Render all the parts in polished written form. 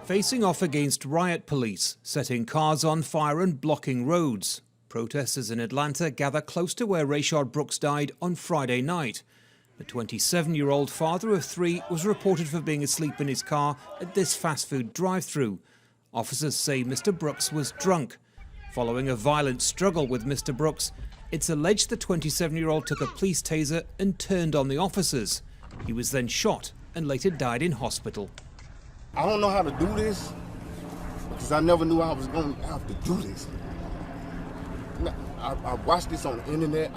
Facing off against riot police, setting cars on fire and blocking roads. Protesters in Atlanta gather close to where Rayshard Brooks died on Friday night. The 27-year-old father of three was reported for being asleep in his car at this fast food drive-thru. Officers say Mr. Brooks was drunk. Following a violent struggle with Mr. Brooks, it's alleged the 27-year-old took a police taser and turned on the officers. He was then shot and later died in hospital. I don't know how to do this because I never knew I was going to have to do this. I watched this on the internet,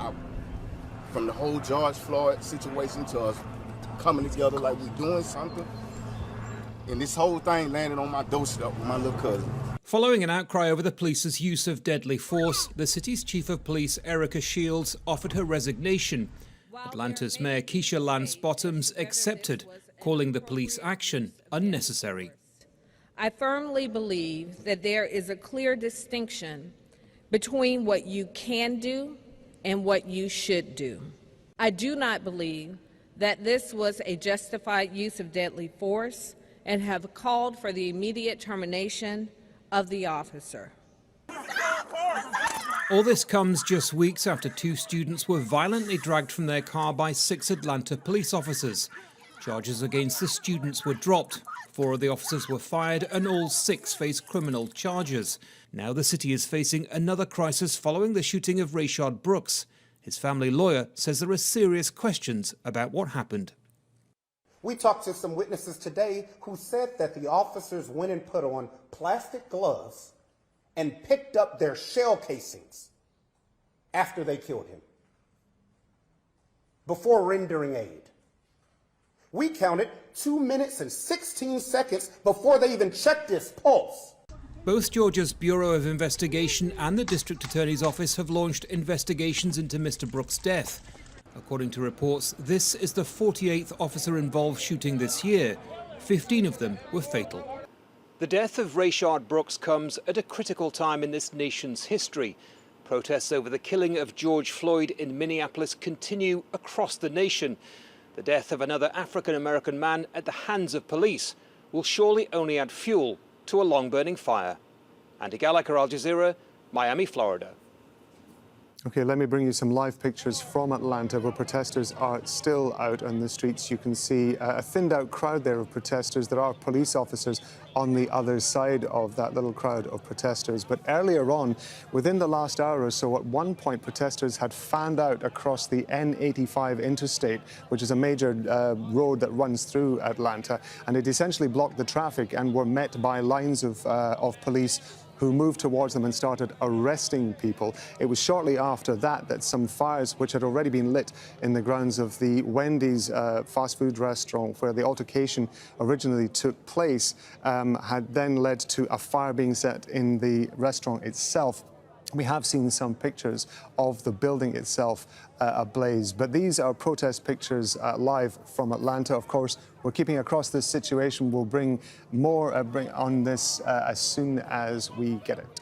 from the whole George Floyd situation to us coming together like we're doing something. And this whole thing landed on my doorstep with my little cousin. Following an outcry over the police's use of deadly force, the city's chief of police, Erica Shields, offered her resignation. Atlanta's Mayor Keisha Lance Bottoms accepted, calling the police action unnecessary. I firmly believe that there is a clear distinction between what you can do and what you should do. I do not believe that this was a justified use of deadly force and have called for the immediate termination of the officer. All this comes just weeks after two students were violently dragged from their car by 6 Atlanta police officers. Charges against the students were dropped. 4 of the officers were fired and all 6 face criminal charges. Now the city is facing another crisis following the shooting of Rayshard Brooks. His family lawyer says there are serious questions about what happened. We talked to some witnesses today who said that the officers went and put on plastic gloves and picked up their shell casings after they killed him, before rendering aid. We counted 2 minutes and 16 seconds before they even checked his pulse. Both Georgia's Bureau of Investigation and the District Attorney's Office have launched investigations into Mr. Brooks' death. According to reports, this is the 48th officer-involved shooting this year. 15 of them were fatal. The death of Rayshard Brooks comes at a critical time in this nation's history. Protests over the killing of George Floyd in Minneapolis continue across the nation. The death of another African-American man at the hands of police will surely only add fuel to a long-burning fire. Andy Gallacher, Al Jazeera, Miami, Florida. Okay, let me bring you some live pictures from Atlanta where protesters are still out on the streets. You can see a thinned-out crowd there of protesters. There are police officers on the other side of that little crowd of protesters. But earlier on, within the last hour or so, at one point, protesters had fanned out across the N85 interstate, which is a major road that runs through Atlanta, and it essentially blocked the traffic and were met by lines of police who moved towards them and started arresting people. It was shortly after that that some fires, which had already been lit in the grounds of the Wendy's fast food restaurant where the altercation originally took place, had then led to a fire being set in the restaurant itself. We have seen some pictures of the building itself ablaze, but these are protest pictures live from Atlanta. Of course, we're keeping across this situation. We'll bring more on this as soon as we get it.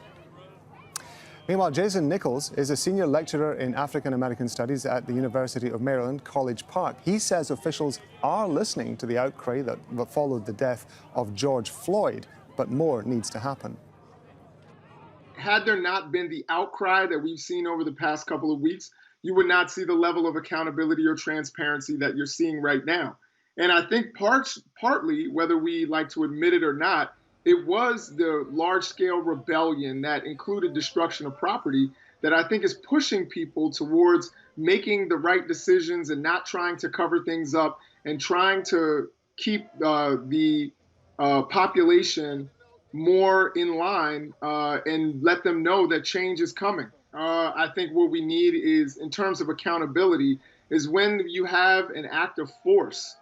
Meanwhile, Jason Nichols is a senior lecturer in African American Studies at the University of Maryland, College Park. He says officials are listening to the outcry that followed the death of George Floyd, but more needs to happen. Had there not been the outcry that we've seen over the past couple of weeks, you would not see the level of accountability or transparency that you're seeing right now. And I think partly, whether we like to admit it or not, it was the large-scale rebellion that included destruction of property that I think is pushing people towards making the right decisions and not trying to cover things up and trying to keep the population more in line and let them know that change is coming. I think what we need is, in terms of accountability, is when you have an act of force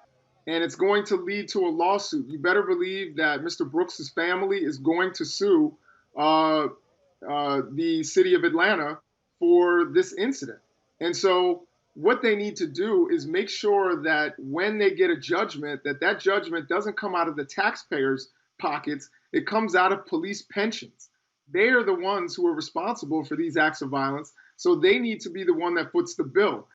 and it's going to lead to a lawsuit, you better believe that Mr. Brooks's family is going to sue the city of Atlanta for this incident. And so what they need to do is make sure that when they get a judgment, that judgment doesn't come out of the taxpayers' pockets. It comes out of police pensions. They are the ones who are responsible for these acts of violence, so they need to be the one that foots the bill.